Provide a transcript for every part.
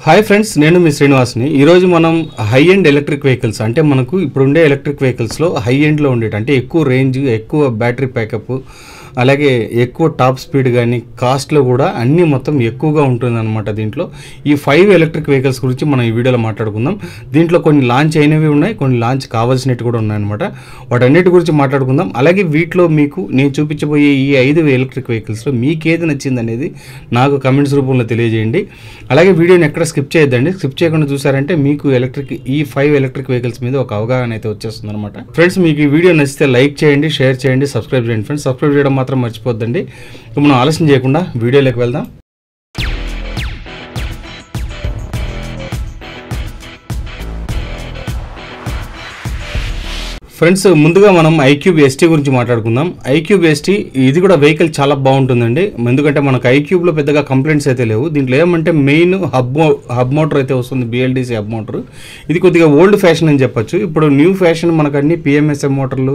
Hi friends, నేను మీ శ్రీనివాస్ని. ఈరోజు మనం హై ఎండ్ ఎలక్ట్రిక్ వెహికల్స్ అంటే మనకు ఇప్పుడు ఉండే ఎలక్ట్రిక్ వెహికల్స్లో హై ఎండ్లో ఉండేటి అంటే ఎక్కువ రేంజ్, ఎక్కువ బ్యాటరీ ప్యాకప్, అలాగే ఎక్కువ టాప్ స్పీడ్ కానీ కాస్ట్లో కూడా అన్నీ మొత్తం ఎక్కువగా ఉంటుందన్నమాట. దీంట్లో ఈ 5 ఎలక్ట్రిక్ వెహికల్స్ గురించి మనం ఈ వీడియోలో మాట్లాడుకుందాం. దీంట్లో కొన్ని లాంచ్ అయినవి ఉన్నాయి, కొన్ని లాంచ్ కావాల్సినవి కూడా ఉన్నాయన్నమాట. వాటన్నిటి గురించి మాట్లాడుకుందాం. అలాగే వీటిలో మీకు నేను చూపించబోయే ఈ 5 ఎలక్ట్రిక్ వెహికల్స్లో మీకు ఏది నచ్చింది అనేది నాకు కమెంట్స్ రూపంలో తెలియజేయండి. అలాగే వీడియోని ఎక్కడ స్కిప్ చేయొద్దండి. స్కిప్ చేయకుండా చూసారంటే మీకు ఈ 5 ఎలక్ట్రిక్ వెహికల్స్ మీద ఒక అవగాహన అయితే వచ్చేస్తుంది అనమాట. ఫ్రెండ్స్, మీకు ఈ వీడియో నచ్చితే లైక్ చేయండి, షేర్ చేయండి, సబ్స్క్రైబ్ చేయండి. ఫ్రెండ్స్, సబ్స్క్రైబ్ చేయడం మాత్రం మర్చిపోద్దండి. మనం ఆలస్యం చేయకుండా వీడియోలోకి వెళ్దాం. ఫ్రెండ్స్, ముందుగా మనం ఐక్యూబ్ ఎస్టీ గురించి మాట్లాడుకుందాం. ఐక్యూబ్ ఎస్టీ ఇది కూడా వెహికల్ చాలా బాగుంటుందండి. ఎందుకంటే మనకు ఐక్యూబ్లో పెద్దగా కంప్లైంట్స్ అయితే లేవు. దీంట్లో ఏమంటే మెయిన్ హబ్ మోటార్ అయితే వస్తుంది, బిఎల్డిసి హబ్ మోటార్. ఇది కొద్దిగా ఓల్డ్ ఫ్యాషన్ అని చెప్పొచ్చు. ఇప్పుడు న్యూ ఫ్యాషన్ మనకు అన్ని పిఎంఎస్ఎం మోటార్లు,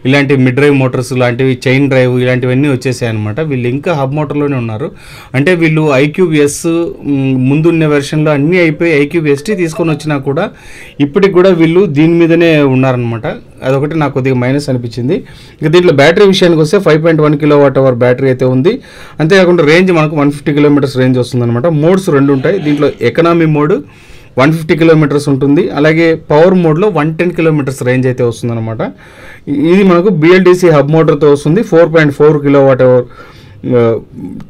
ఇలాంటి మిడ్ డ్రైవ్ మోటార్స్ లాంటివి, చైన్ డ్రైవ్ ఇలాంటివన్నీ వచ్చేసాయి అనమాట. వీళ్ళు ఇంకా హబ్ మోటార్లోనే ఉన్నారు. అంటే వీళ్ళు ఐక్యూబ్ ఎస్ ముందున్న వెర్షన్లో అన్నీ అయిపోయి ఐక్యూబ్ ఎస్టీ తీసుకొని వచ్చినా కూడా ఇప్పటికి కూడా వీళ్ళు దీని మీదనే ఉన్నారనమాట. అదొకటి నాకు కొద్దిగా మైనస్ అనిపించింది. ఇక దీంట్లో బ్యాటరీ విషయానికి వస్తే 5.1 kWh బ్యాటరీ అయితే ఉంది. అంతేకాకుండా రేంజ్ మనకు 150 km రేంజ్ వస్తుందన్నమాట. మోడ్స్ 2 ఉంటాయి. దీంట్లో ఎకనామీ మోడ్ 150 km ఉంటుంది. అలాగే పవర్ మోడ్లో 110 km రేంజ్ అయితే వస్తుందన్నమాట. ఇది మనకు బిఎల్డిసి హబ్ మోటార్తో వస్తుంది. 4.4 kWh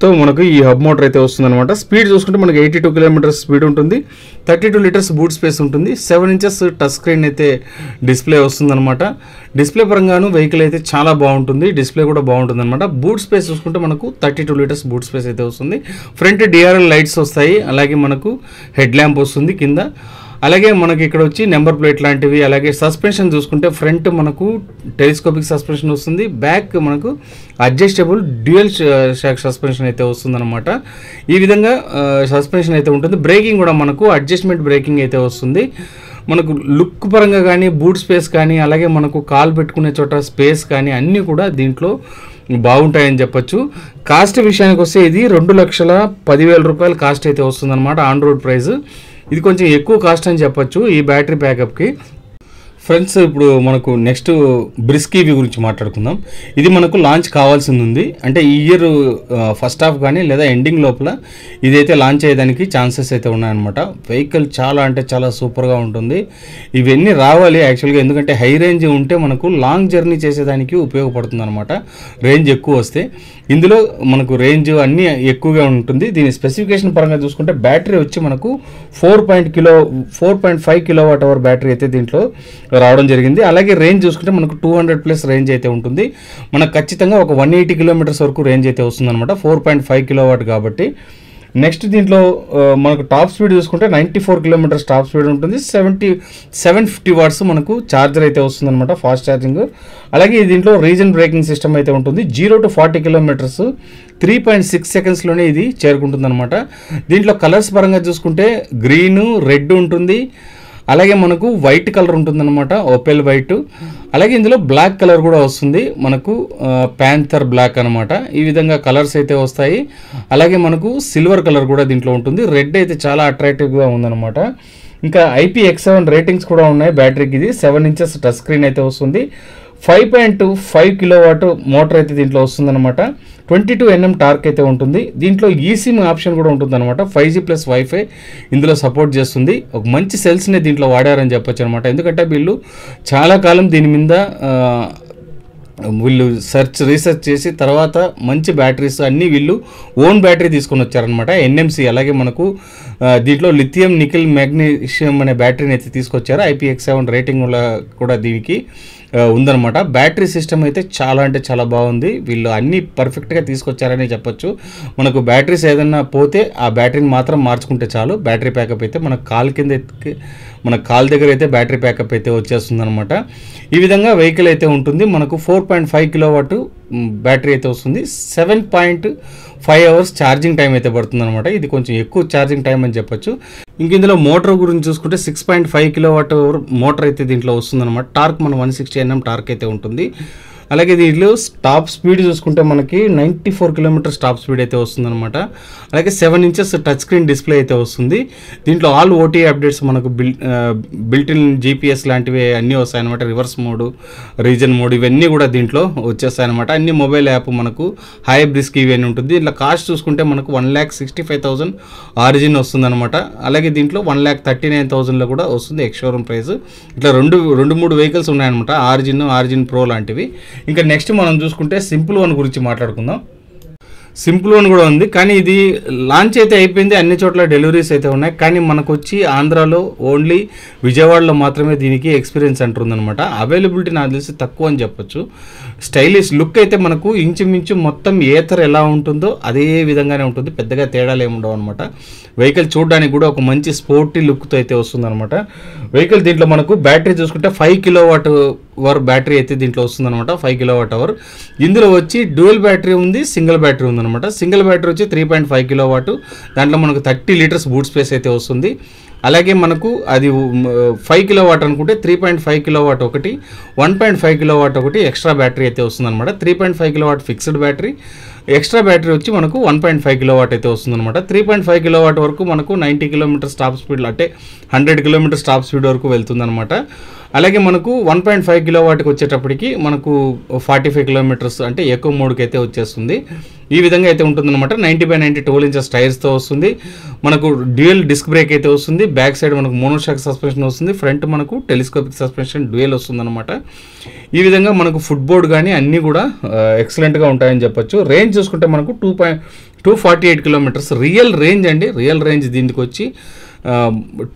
తో మనకు ఈ హబ్ మోటార్ అయితే వస్తుందన్నమాట. స్పీడ్ చూసుకుంటే మనకి 82 km స్పీడ్ ఉంటుంది. 32 లీటర్స్ బూట్ స్పేస్ ఉంటుంది. 7 ఇంచెస్ టచ్ స్క్రీన్ అయితే డిస్ప్లే వస్తుందన్నమాట. డిస్ప్లే పరంగాను వెహికల్ అయితే చాలా బాగుంటుంది. డిస్ప్లే కూడా బాగుంటుంది అనమాట. బూట్ స్పేస్ చూసుకుంటే మనకు 32 లీటర్స్ బూట్ స్పేస్ అయితే వస్తుంది. ఫ్రంట్ డిఆర్ఎల్ లైట్స్ వస్తాయి. అలాగే మనకు హెడ్ ల్యాంప్ వస్తుంది కింద. అలాగే మనకి ఇక్కడ వచ్చి నెంబర్ ప్లేట్ లాంటివి. అలాగే సస్పెన్షన్ చూసుకుంటే ఫ్రంట్ మనకు టెలిస్కోపిక్ సస్పెన్షన్ వస్తుంది. బ్యాక్ మనకు అడ్జస్టబుల్ డ్యూయల్ షాక్ సస్పెన్షన్ అయితే వస్తుందన్నమాట. ఈ విధంగా సస్పెన్షన్ అయితే ఉంటుంది. బ్రేకింగ్ కూడా మనకు అడ్జస్ట్మెంట్ బ్రేకింగ్ అయితే వస్తుంది. మనకు లుక్ పరంగా కానీ, బూట్ స్పేస్ కానీ, అలాగే మనకు కాల్ పెట్టుకునే చోట స్పేస్ కానీ అన్నీ కూడా దీంట్లో బాగుంటాయని చెప్పొచ్చు. కాస్ట్ విషయానికి వస్తే ఇది 2,10,000 రూపాయలు కాస్ట్ అయితే వస్తుందన్నమాట. ఆన్ రోడ్ ప్రైస్ ఇది కొంచెం ఎక్కువ కాస్ట్ అని చెప్పొచ్చు ఈ బ్యాటరీ ప్యాకప్కి. ఫ్రెండ్స్, ఇప్పుడు మనకు నెక్స్ట్ బ్రిస్క్ ఈవీ గురించి మాట్లాడుకుందాం. ఇది మనకు లాంచ్ కావాల్సింది ఉంది. అంటే ఈ ఇయర్ ఫస్ట్ హాఫ్ కానీ లేదా ఎండింగ్ లోపల ఇదైతే లాంచ్ అయ్యేదానికి ఛాన్సెస్ అయితే ఉన్నాయన్నమాట. వెహికల్ చాలా అంటే చాలా సూపర్గా ఉంటుంది. ఇవన్నీ రావాలి యాక్చువల్గా. ఎందుకంటే హై రేంజ్ ఉంటే మనకు లాంగ్ జర్నీ చేసేదానికి ఉపయోగపడుతుంది అనమాట. రేంజ్ ఎక్కువ వస్తే ఇందులో మనకు రేంజ్ అన్నీ ఎక్కువగా ఉంటుంది. దీని స్పెసిఫికేషన్ పరంగా చూసుకుంటే బ్యాటరీ వచ్చి మనకు 4.5 kWh బ్యాటరీ అయితే దీంట్లో రావడం జరిగింది. అలాగే రేంజ్ చూసుకుంటే మనకు 200+ రేంజ్ అయితే ఉంటుంది. మనకు ఖచ్చితంగా ఒక 180 km వరకు రేంజ్ అయితే వస్తుంది అనమాట. 4.5 kW కాబట్టి. నెక్స్ట్ దీంట్లో మనకు టాప్ స్పీడ్ చూసుకుంటే 94 km టాప్ స్పీడ్ ఉంటుంది. 750 వాట్స్ మనకు ఛార్జర్ అయితే వస్తుంది అనమాట, ఫాస్ట్ ఛార్జింగ్. అలాగే దీంట్లో రీజన్ బ్రేకింగ్ సిస్టమ్ అయితే ఉంటుంది. 0 to 40 km 3.6 సెకండ్స్లోనే ఇది చేరుకుంటుంది అనమాట. దీంట్లో కలర్స్ పరంగా చూసుకుంటే గ్రీను, రెడ్ ఉంటుంది. అలాగే మనకు వైట్ కలర్ ఉంటుందన్నమాట, ఓపెల్ వైట్. అలాగే ఇందులో బ్లాక్ కలర్ కూడా వస్తుంది మనకు, ప్యాంథర్ బ్లాక్ అనమాట. ఈ విధంగా కలర్స్ అయితే వస్తాయి. అలాగే మనకు సిల్వర్ కలర్ కూడా దీంట్లో ఉంటుంది. రెడ్ అయితే చాలా అట్రాక్టివ్గా ఉందన్నమాట. ఇంకా IPX7 రేటింగ్స్ కూడా ఉన్నాయి బ్యాటరీకి. ఇది 7 ఇంచెస్ టచ్ స్క్రీన్ అయితే వస్తుంది. 5.5 kW మోటార్ అయితే దీంట్లో వస్తుందన్నమాట. 22 Nm టార్క్ అయితే ఉంటుంది. దీంట్లో ఈసిమ్ ఆప్షన్ కూడా ఉంటుంది అనమాట. 5G+ వైఫై ఇందులో సపోర్ట్ చేస్తుంది. ఒక మంచి సెల్స్ని దీంట్లో వాడారని చెప్పొచ్చు అనమాట. ఎందుకంటే వీళ్ళు చాలా కాలం దీని మీద వీళ్ళు రీసెర్చ్ చేసి తర్వాత మంచి బ్యాటరీస్ అన్నీ వీళ్ళు ఓన్ బ్యాటరీ తీసుకొని వచ్చారనమాట, NMC. అలాగే మనకు దీంట్లో లిథియం నికెల్ మ్యాగ్నీషియం అనే బ్యాటరీని అయితే తీసుకొచ్చారు. IPX7 రేటింగ్ కూడా దీనికి ఉందన్నమాట. బ్యాటరీ సిస్టమ్ అయితే చాలా అంటే చాలా బాగుంది. వీళ్ళు అన్నీ పర్ఫెక్ట్గా తీసుకొచ్చారని చెప్పొచ్చు. మనకు బ్యాటరీస్ ఏదన్నా పోతే ఆ బ్యాటరీని మాత్రం మార్చుకుంటే చాలు. బ్యాటరీ ప్యాకప్ అయితే మన కాల్ దగ్గర అయితే బ్యాటరీ ప్యాకప్ అయితే వచ్చేస్తుంది అనమాట. ఈ విధంగా వెహికల్ అయితే ఉంటుంది. మనకు 4.5 kW బ్యాటరీ అయితే వస్తుంది. 7.5 hours ఛార్జింగ్ టైం అయితే పడుతుంది అనమాట. ఇది కొంచెం ఎక్కువ ఛార్జింగ్ టైం అని చెప్పొచ్చు. ఇంక ఇందులో మోటార్ గురించి చూసుకుంటే 6.5 kWh మోటార్ అయితే దీంట్లో వస్తుందన్నమాట. టార్క్ మనం 160 Nm టార్క్ అయితే ఉంటుంది. అలాగే దీంట్లో టాప్ స్పీడ్ చూసుకుంటే మనకి 94 కిలోమీటర్స్ టాప్ స్పీడ్ అయితే వస్తుందన్నమాట. అలాగే 7 ఇంచెస్ టచ్ స్క్రీన్ డిస్ప్లే అయితే వస్తుంది. దీంట్లో ఆల్ ఓటీ అప్డేట్స్ మనకు బిల్ట్ ఇన్ జీపీఎస్ లాంటివి అన్నీ వస్తాయన్నమాట. రివర్స్ మోడ్, రీజన్ మోడ్ ఇవన్నీ కూడా దీంట్లో వచ్చేస్తాయన్నమాట. అన్ని మొబైల్ యాప్ మనకు హై బ్రిస్క్ ఇవన్నీ ఉంటుంది. ఇట్లా కాస్ట్ చూసుకుంటే మనకు 1,65,000 ఆరిజిన్ వస్తుందన్నమాట. అలాగే దీంట్లో 1,39,000లో కూడా వస్తుంది ఎక్స్ షోరూమ్ ప్రైస్. ఇట్లా రెండు 3 వెహికల్స్ ఉన్నాయన్నమాట, ఆరిజిన్ ప్రో లాంటివి. ఇంకా నెక్స్ట్ మనం చూసుకుంటే సింపుల్ వన్ గురించి మాట్లాడుకుందాం. సింపుల్ వన్ కూడా ఉంది, కానీ ఇది లాంచ్ అయితే అయిపోయింది, అన్ని చోట్ల డెలివరీస్ అయితే ఉన్నాయి. కానీ మనకు వచ్చి ఆంధ్రాలో ఓన్లీ విజయవాడలో మాత్రమే దీనికి ఎక్స్పీరియన్స్ సెంటర్ ఉందన్నమాట. అవైలబిలిటీ నాకు తెలిసి తక్కువ అని చెప్పొచ్చు. స్టైలిష్ లుక్ అయితే మనకు ఇంచుమించు మొత్తం ఏథర్ ఎలా ఉంటుందో అదే విధంగానే ఉంటుంది, పెద్దగా తేడాలు ఏముండవు అనమాట. వెహికల్ చూడడానికి కూడా ఒక మంచి స్పోర్టీ లుక్తో అయితే వస్తుందన్నమాట. వెహికల్ దీంట్లో మనకు బ్యాటరీ చూసుకుంటే 5 కిలోవాట్ అవర్ బ్యాటరీ అయితే దీంట్లో వస్తుందన్నమాట. 5 కిలోవాట్ అవర్. ఇందులో వచ్చి డ్యూయల్ బ్యాటరీ ఉంది, సింగిల్ బ్యాటరీ ఉందన్నమాట. సింగిల్ బ్యాటరీ వచ్చి 3.5 కిలోవాట్, దాంట్లో మనకు 30 లీటర్స్ బూట్ స్పేస్ అయితే వస్తుంది. అలాగే మనకు అది 5 కిలోవాట్ అనుకుంటే 3.5 కిలోవాట్ ఒకటి, 1.5 కిలోవాట్ ఒకటి ఎక్స్ట్రా బ్యాటరీ అయితే వస్తుందన్నమాట. 3.5 kilowatt fixed battery, extra battery వచ్చి మనకు 1.5 కిలోవాట్ అయితే వస్తుందన్నమాట. 3.5 కిలోవాట్ వరకు మనకు 90 కిలోమీటర్స్ టాప్ స్పీడ్ అంటే 100 కిలోమీటర్స్ టాప్ స్పీడ్ వరకు వెళ్తుందన్నమాట. అలాగే మనకు 1.5 కిలోవాట్కి వచ్చేటప్పటికి మనకు 45 కిలోమీటర్స్ అంటే ఎక్కువ మోడ్కి అయితే వచ్చేస్తుంది. ఈ విధంగా అయితే ఉంటుందన్నమాట. 90/90 12 ఇంచెస్ టైర్స్తో వస్తుంది. మనకు డ్యూయల్ డిస్క్ బ్రేక్ అయితే వస్తుంది. బ్యాక్ సైడ్ మనకు మోనోషాక్ సస్పెన్షన్ వస్తుంది. ఫ్రంట్ మనకు టెలిస్కోపిక్ సస్పెన్షన్ డ్యూయల్ వస్తుందన్నమాట. ఈ విధంగా మనకు ఫుట్ బోర్డ్ కానీ అన్నీ కూడా ఎక్సలెంట్గా ఉంటాయని చెప్పొచ్చు. రేంజ్ చూసుకుంటే మనకు 248 కిలోమీటర్స్ రియల్ రేంజ్ అండి. రియల్ రేంజ్ దీనికి వచ్చి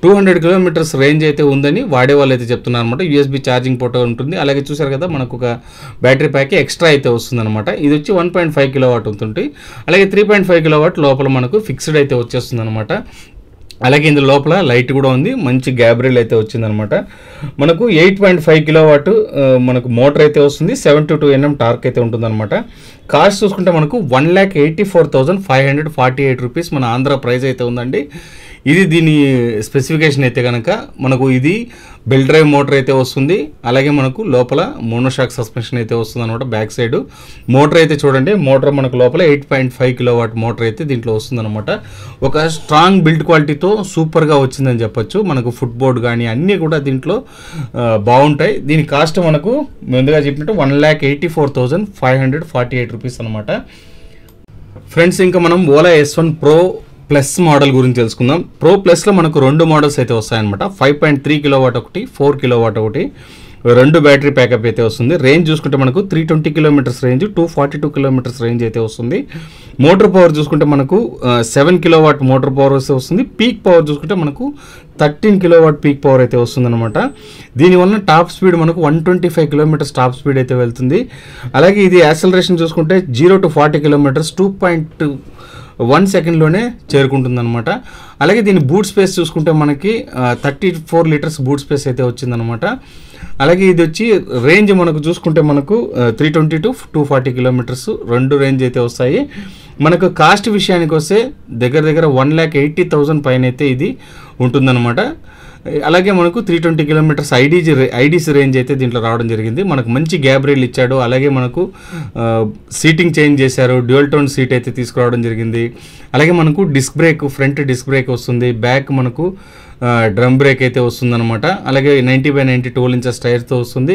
200 కిలోమీటర్స్ రేంజ్ అయితే ఉందని వాడే వాళ్ళు అయితే చెప్తున్నారు అనమాట. యూఎస్బీ ఛార్జింగ్ పోర్ట్ ఉంటుంది. అలాగే చూసారు కదా మనకు ఒక బ్యాటరీ ప్యాక్ ఎక్స్ట్రా అయితే వస్తుందన్నమాట. ఇది వచ్చి 1.5 కిలోవాట్ ఉంటుంది. అలాగే 3.5 కిలోవాట్ లోపల మనకు ఫిక్స్డ్ అయితే వచ్చేస్తుంది అనమాట. అలాగే ఇందులో లోపల లైట్ కూడా ఉంది, మంచి గ్యాబ్రియల్ అయితే వచ్చిందనమాట. మనకు 8.5 కిలోవాట్ మనకు మోటార్ అయితే వస్తుంది. 72 Nm టార్క్ అయితే ఉంటుందన్నమాట. కాస్ట్ చూసుకుంటే మనకు 1,84,548 రూపీస్ మన ఆంధ్ర ప్రైస్ అయితే ఉందండి. ఇది దీని స్పెసిఫికేషన్ అయితే కనుక మనకు ఇది బెల్ డ్రైవ్ మోటార్ అయితే వస్తుంది. అలాగే మనకు లోపల మోనోషాక్ సస్పెన్షన్ అయితే వస్తుంది అనమాట. బ్యాక్ సైడ్ మోటార్ అయితే చూడండి, మోటార్ మనకు లోపల 8.5 కిలోవాట్ మోటార్ అయితే దీంట్లో వస్తుందన్నమాట. ఒక స్ట్రాంగ్ బిల్డ్ క్వాలిటీతో సూపర్గా వచ్చిందని చెప్పొచ్చు. మనకు ఫుట్ బోర్డ్ కానీ అన్నీ కూడా దీంట్లో బాగుంటాయి. దీని కాస్ట్ మనకు ముందుగా చెప్పినట్టు 1,84,548 రూపీస్ అనమాట. ఫ్రెండ్స్, ఇంకా మనం Ola S1 Pro plus model గురించి తెలుసుకుందాం. ప్రో ప్లస్లో మనకు 2 మోడల్స్ అయితే వస్తాయన్నమాట. 5.3 కిలోవాట్ ఒకటి, 4 కిలోవాట్ ఒకటి, 2 బ్యాటరీ ప్యాకప్ అయితే వస్తుంది. రేంజ్ చూసుకుంటే మనకు 320 కిలోమీటర్స్ రేంజ్, 242 కిలోమీటర్స్ రేంజ్ అయితే వస్తుంది. మోటార్ పవర్ చూసుకుంటే మనకు 7 కిలోవాట్ మోటార్ పవర్ వస్తుంది. పీక్ పవర్ చూసుకుంటే మనకు 13 కిలోవాట్ పీక్ పవర్ అయితే వస్తుందన్నమాట. దీనివల్ల టాప్ స్పీడ్ మనకు 125 కిలోమీటర్స్ టాప్ స్పీడ్ అయితే వెళ్తుంది. అలాగే ఇది యాక్సలరేషన్ చూసుకుంటే 0 to 40 కిలోమీటర్స్ 2.1 సెకండ్లోనే చేరుకుంటుందన్నమాట. అలాగే దీని బూట్ స్పేస్ చూసుకుంటే మనకి 34 లీటర్స్ బూట్ స్పేస్ అయితే వచ్చిందనమాట. అలాగే ఇది వచ్చి రేంజ్ మనకు చూసుకుంటే మనకు 320 to 240 కిలోమీటర్స్ 2 రేంజ్ అయితే వస్తాయి. మనకు కాస్ట్ విషయానికి వస్తే దగ్గర 1,80,000 పైన అయితే ఇది ఉంటుందన్నమాట. అలాగే మనకు 320 కిలోమీటర్స్ ఐడీసీ రేంజ్ అయితే దీంట్లో రావడం జరిగింది. మనకు మంచి గ్యాబ్రియల్ ఇచ్చాడు. అలాగే మనకు సీటింగ్ చేంజ్ చేశారు, డ్యూయల్ టోన్ సీట్ అయితే తీసుకురావడం జరిగింది. అలాగే మనకు disc brake, front disc brake వస్తుంది. బ్యాక్ మనకు డ్రమ్ బ్రేక్ అయితే వస్తుందన్నమాట. అలాగే 90/90 12 ఇంచెస్ టైర్తో వస్తుంది.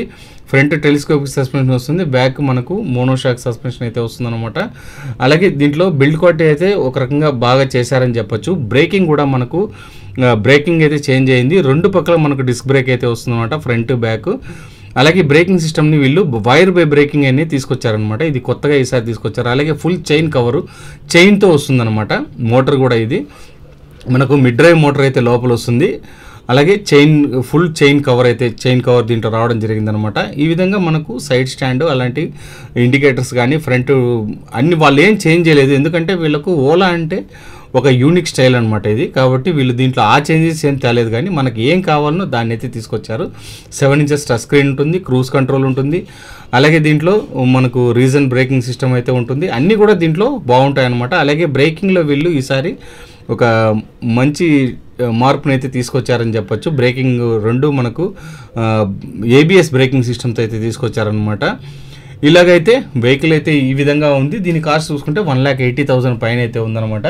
ఫ్రంట్ టెలిస్కోపిక్ సస్పెన్షన్ వస్తుంది. బ్యాక్ మనకు మోనోషాక్ సస్పెన్షన్ అయితే వస్తుందన్నమాట. అలాగే దీంట్లో బిల్డ్ క్వాలిటీ అయితే ఒక రకంగా బాగా చేశారని చెప్పొచ్చు. బ్రేకింగ్ కూడా మనకు బ్రేకింగ్ అయితే చేంజ్ అయింది. 2 పక్కల మనకు డిస్క్ బ్రేక్ అయితే వస్తుందన్నమాట, ఫ్రంట్ బ్యాక్. అలాగే బ్రేకింగ్ సిస్టమ్ని వీళ్ళు వైర్ బై బ్రేకింగ్ అని తీసుకొచ్చారనమాట. ఇది కొత్తగా ఈసారి తీసుకొచ్చారు. అలాగే ఫుల్ చైన్ కవరు చైన్తో వస్తుందన్నమాట. మోటార్ కూడా ఇది మనకు మిడ్ డ్రైవ్ మోటార్ అయితే లోపల వస్తుంది. అలాగే ఫుల్ చైన్ కవర్ దీంట్లో రావడం జరిగిందనమాట. ఈ విధంగా మనకు సైడ్ స్టాండ్ అలాంటి ఇండికేటర్స్ కానీ ఫ్రంట్ అన్ని వాళ్ళు ఏం చేంజ్ చేయలేదు. ఎందుకంటే వీళ్ళకు ఓలా అంటే ఒక యూనిక్ స్టైల్ అనమాట ఇది. కాబట్టి వీళ్ళు దీంట్లో ఆ చేంజెస్ ఏం తేలేదు, కానీ మనకి ఏం కావాలనో దాన్ని అయితే తీసుకొచ్చారు. 7 ఇంచెస్ టచ్ స్క్రీన్ ఉంటుంది, క్రూజ్ కంట్రోల్ ఉంటుంది. అలాగే దీంట్లో మనకు రీజన్ బ్రేకింగ్ సిస్టమ్ అయితే ఉంటుంది. అన్నీ కూడా దీంట్లో బాగుంటాయి అనమాట. అలాగే బ్రేకింగ్లో వీళ్ళు ఈసారి ఒక మంచి మార్పుని అయితే తీసుకొచ్చారని చెప్పొచ్చు. బ్రేకింగ్ 2 మనకు ABS బ్రేకింగ్ సిస్టమ్తో అయితే తీసుకొచ్చారనమాట. ఇలాగైతే వెహికల్ అయితే ఈ విధంగా ఉంది. దీని కాస్ట్ చూసుకుంటే 1,80,000 పైన అయితే ఉందన్నమాట.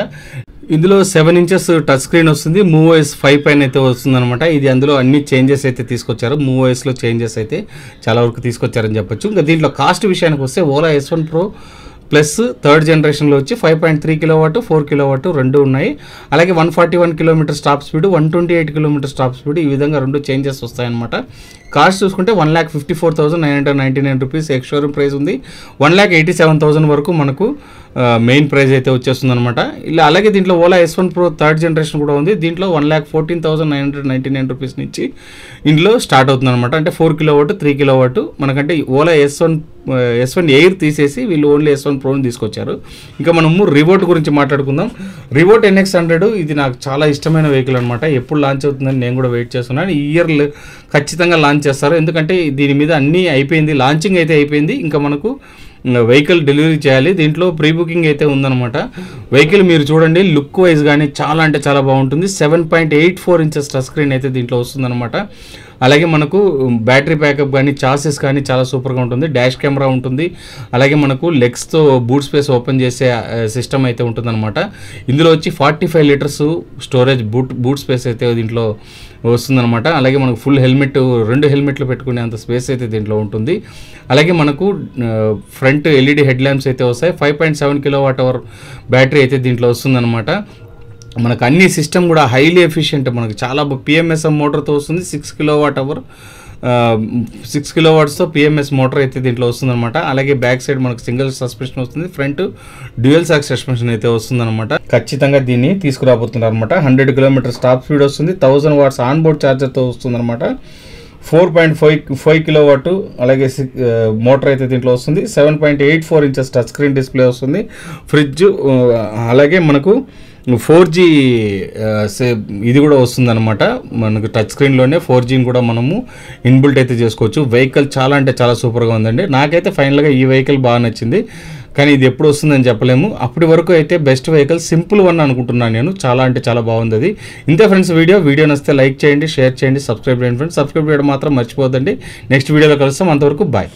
ఇందులో 7 ఇంచెస్ టచ్ స్క్రీన్ వస్తుంది, MoveOS 5 పైన అయితే వస్తుందన్నమాట. ఇది అందులో అన్ని చేంజెస్ అయితే తీసుకొచ్చారు, MoveOSలో చేంజెస్ అయితే చాలా వరకు తీసుకొచ్చారని చెప్పొచ్చు. ఇంకా దీంట్లో కాస్ట్ విషయానికి వస్తే Ola S1 Pro plus third జనరేషన్లో వచ్చి 5.3 కిలోవాట్ 4 కిలోవాట్ రెండు ఉన్నాయి. అలాగే 141 kilometre top speed, 128 kilometre top speed, ఈ విధంగా రెండు చేంజెస్ వస్తాయన్నమాట. కాస్ట్ చూసుకుంటే 1,54,999 రూపీస్ ఎక్స్ షోరూమ్ ప్రైస్ ఉంది. 1,87,000 వరకు మనకు మెయిన్ ప్రైస్ అయితే వచ్చేస్తుంది అనమాట. ఇలా అలాగే దీంట్లో Ola S1 Pro third generation కూడా ఉంది. దీంట్లో 1,14,999 రూపీస్ నుంచి ఇందులో స్టార్ట్ అవుతుంది అనమాట. అంటే 4 కిలోవాట్ 3 కిలోవాట్ మనకంటే ఓలా S1 ఎయిర్ తీసేసి వీళ్ళు ఓన్లీ S1 Proని తీసుకొచ్చారు. ఇంకా మనము రివోట్ గురించి మాట్లాడుకుందాం. రివోట్ NX100 ఇది నాకు చాలా ఇష్టమైన వెహికల్ అనమాట. ఎప్పుడు లాంచ్ అవుతుందని నేను కూడా వెయిట్ చేస్తున్నాను. ఈ ఇయర్ ఖచ్చితంగా లాంచ్ చేస్తారు, ఎందుకంటే దీని మీద అన్నీ అయిపోయింది, లాంచింగ్ అయితే అయిపోయింది. ఇంకా మనకు వెహికల్ డెలివరీ చేయాలి. దీంట్లో ప్రీ బుకింగ్ అయితే ఉందన్నమాట. వెహికల్ మీరు చూడండి, లుక్ వైజ్ కానీ చాలా అంటే చాలా బాగుంటుంది. 7.84 ఇంచెస్ టచ్ స్క్రీన్ అయితే దీంట్లో వస్తుందన్నమాట. అలాగే మనకు బ్యాటరీ బ్యాకప్ కానీ చాసెస్ కానీ చాలా సూపర్గా ఉంటుంది. డాష్ కెమెరా ఉంటుంది. అలాగే మనకు లెగ్స్తో బూట్ స్పేస్ ఓపెన్ చేసే సిస్టమ్ అయితే ఉంటుందన్నమాట. ఇందులో వచ్చి 45 లీటర్స్ స్టోరేజ్ బూట్ స్పేస్ అయితే దీంట్లో వస్తుందన్నమాట. అలాగే మనకు ఫుల్ హెల్మెట్, 2 హెల్మెట్లు పెట్టుకునే అంత స్పేస్ అయితే దీంట్లో ఉంటుంది. అలాగే మనకు ఫ్రంట్ LED హెడ్ ల్యాంప్స్ అయితే వస్తాయి. 5.7 కిలోవాట్ అవర్ బ్యాటరీ అయితే దీంట్లో వస్తుందన్నమాట. మనకు అన్ని సిస్టమ్ కూడా హైలీ ఎఫిషియెంట్, మనకు చాలా PMSM మోటార్తో వస్తుంది. 6 కిలోవాట్ అవర్ 6 కిలోవాట్స్తో PMS మోటార్ అయితే దీంట్లో వస్తుందన్నమాట. అలాగే బ్యాక్ సైడ్ మనకు సింగిల్ సస్పెన్షన్ వస్తుంది, ఫ్రంట్ డ్యూయల్ షాక్ సస్పెన్షన్ అయితే వస్తుందన్నమాట. ఖచ్చితంగా దీన్ని తీసుకురాబోతున్నారు అనమాట. 100 కిలోమీటర్ స్టాప్ స్పీడ్ వస్తుంది, 1000 వాట్స్ ఆన్ బోర్డ్ ఛార్జర్తో వస్తుందన్నమాట. 4.5 కిలోవాట్ అలాగే మోటార్ అయితే దీంట్లో వస్తుంది. 7.84 ఇంచెస్ టచ్ స్క్రీన్ డిస్ప్లే వస్తుంది. ఫ్రిడ్జ్ అలాగే మనకు 4G ఇది కూడా వస్తుందన్నమాట. మనకు టచ్ స్క్రీన్లోనే 4Gని కూడా మనము ఇన్బిల్ట్ అయితే చేసుకోవచ్చు. వెహికల్ చాలా అంటే చాలా సూపర్గా ఉందండి. నాకైతే ఫైనల్గా ఈ వెహికల్ బాగా నచ్చింది, కానీ ఇది ఎప్పుడు వస్తుందని చెప్పలేము. అప్పటి వరకు అయితే బెస్ట్ వెహికల్ సింపుల్ వన్ అనుకుంటున్నాను నేను. చాలా అంటే చాలా బాగుంది అది. ఇంతే ఫ్రెండ్స్ వీడియో నచ్చితే లైక్ చేయండి, షేర్ చేయండి, సబ్స్క్రైబ్ చేయండి ఫ్రెండ్స్. సబ్స్క్రైబ్ చేయడం మాత్రం మర్చిపోద్దండి. నెక్స్ట్ వీడియోలో కలుస్తాం, అంతవరకు బాయ్.